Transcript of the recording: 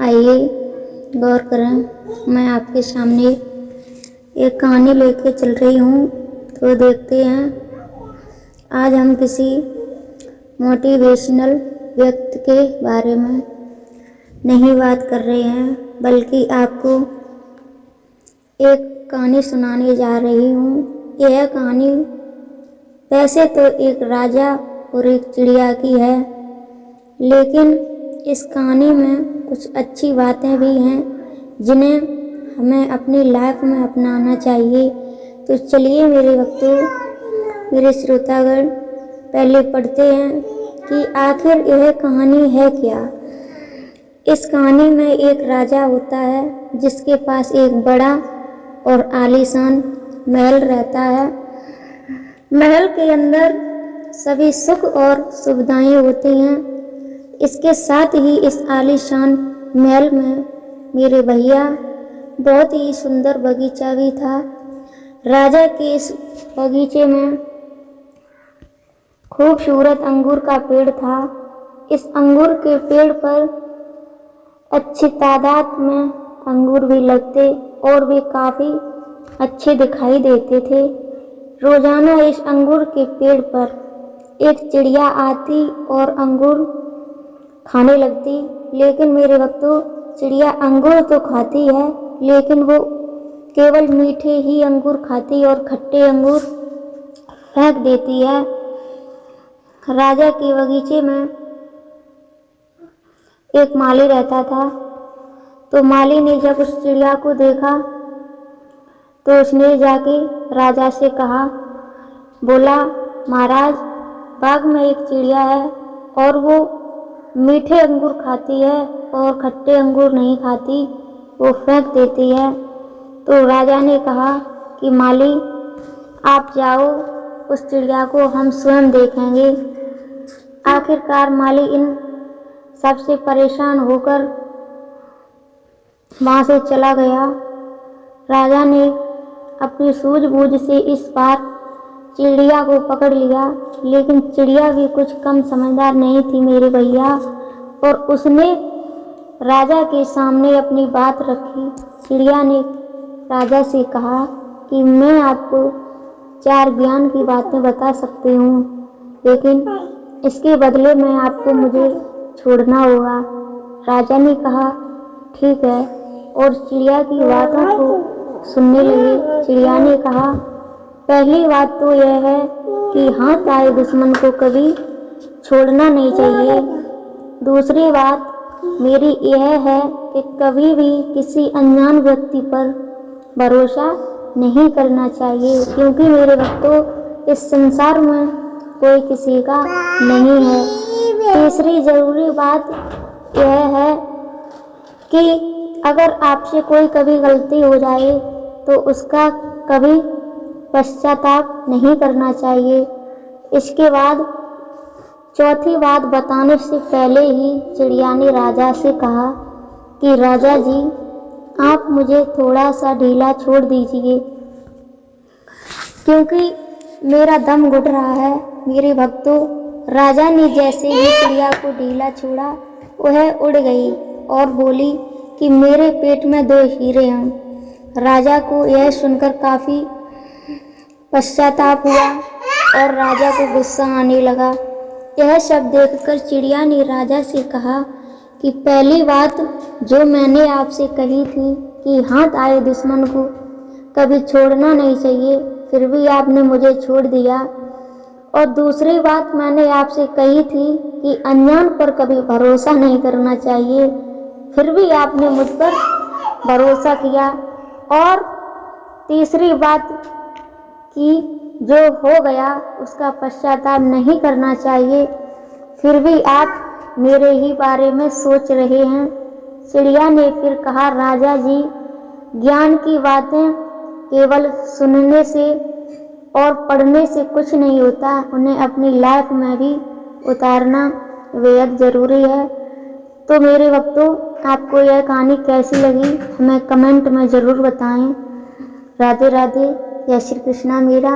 आइए गौर करें, मैं आपके सामने एक कहानी लेके चल रही हूँ। तो देखते हैं, आज हम किसी मोटिवेशनल व्यक्ति के बारे में नहीं बात कर रहे हैं, बल्कि आपको एक कहानी सुनाने जा रही हूँ। यह कहानी वैसे तो एक राजा और एक चिड़िया की है, लेकिन इस कहानी में कुछ अच्छी बातें भी हैं जिन्हें हमें अपनी लाइफ में अपनाना चाहिए। तो चलिए मेरे भक्तों, मेरे श्रोतागण, पहले पढ़ते हैं कि आखिर यह कहानी है क्या। इस कहानी में एक राजा होता है जिसके पास एक बड़ा और आलीशान महल रहता है। महल के अंदर सभी सुख और सुविधाएं होती हैं। इसके साथ ही इस आलीशान महल में मेरे भैया बहुत ही सुंदर बगीचा भी था। राजा के इस बगीचे में खूबसूरत अंगूर का पेड़ था। इस अंगूर के पेड़ पर अच्छी तादाद में अंगूर भी लगते और वे काफ़ी अच्छे दिखाई देते थे। रोजाना इस अंगूर के पेड़ पर एक चिड़िया आती और अंगूर खाने लगती, लेकिन मेरे भक्तों, चिड़िया अंगूर तो खाती है, लेकिन वो केवल मीठे ही अंगूर खाती और खट्टे अंगूर फेंक देती है। राजा के बगीचे में एक माली रहता था। तो माली ने जब उस चिड़िया को देखा तो उसने जाके राजा से कहा, बोला, महाराज, बाग में एक चिड़िया है और वो मीठे अंगूर खाती है और खट्टे अंगूर नहीं खाती, वो फेंक देती है। तो राजा ने कहा कि माली, आप जाओ, उस चिड़िया को हम स्वयं देखेंगे। आखिरकार माली इन सबसे परेशान होकर वहाँ से चला गया। राजा ने अपनी सूझबूझ से इस बार चिड़िया को पकड़ लिया, लेकिन चिड़िया भी कुछ कम समझदार नहीं थी मेरे भैया, और उसने राजा के सामने अपनी बात रखी। चिड़िया ने राजा से कहा कि मैं आपको 4 ज्ञान की बातें बता सकती हूँ, लेकिन इसके बदले में आपको मुझे छोड़ना होगा। राजा ने कहा, ठीक है, और चिड़िया की बातों को सुनने लगे। चिड़िया ने कहा, पहली बात तो यह है कि हाथ आए दुश्मन को कभी छोड़ना नहीं चाहिए। दूसरी बात मेरी यह है कि कभी भी किसी अनजान व्यक्ति पर भरोसा नहीं करना चाहिए, क्योंकि मेरे भक्तों, इस संसार में कोई किसी का नहीं है। तीसरी जरूरी बात यह है कि अगर आपसे कोई कभी गलती हो जाए तो उसका कभी पश्चाताप नहीं करना चाहिए। इसके बाद चौथी बात बताने से पहले ही चिड़िया ने राजा से कहा कि राजा जी, आप मुझे थोड़ा सा ढीला छोड़ दीजिए, क्योंकि मेरा दम घुट रहा है। मेरे भक्तों, राजा ने जैसे ही चिड़िया को ढीला छोड़ा, वह उड़ गई और बोली कि मेरे पेट में 2 हीरे हैं। राजा को यह सुनकर काफ़ी पश्चाताप हुआ और राजा को गुस्सा आने लगा। यह सब देखकर चिड़िया ने राजा से कहा कि पहली बात जो मैंने आपसे कही थी कि हाथ आए दुश्मन को कभी छोड़ना नहीं चाहिए, फिर भी आपने मुझे छोड़ दिया। और दूसरी बात मैंने आपसे कही थी कि अनजान पर कभी भरोसा नहीं करना चाहिए, फिर भी आपने मुझ पर भरोसा किया। और तीसरी बात कि जो हो गया उसका पश्चाताप नहीं करना चाहिए, फिर भी आप मेरे ही बारे में सोच रहे हैं। चिड़िया ने फिर कहा, राजा जी, ज्ञान की बातें केवल सुनने से और पढ़ने से कुछ नहीं होता, उन्हें अपनी लाइफ में भी उतारना बेहद ज़रूरी है। तो मेरे भक्तों, आपको यह कहानी कैसी लगी हमें कमेंट में ज़रूर बताएं। राधे राधे, जय श्री कृष्णा मेरा।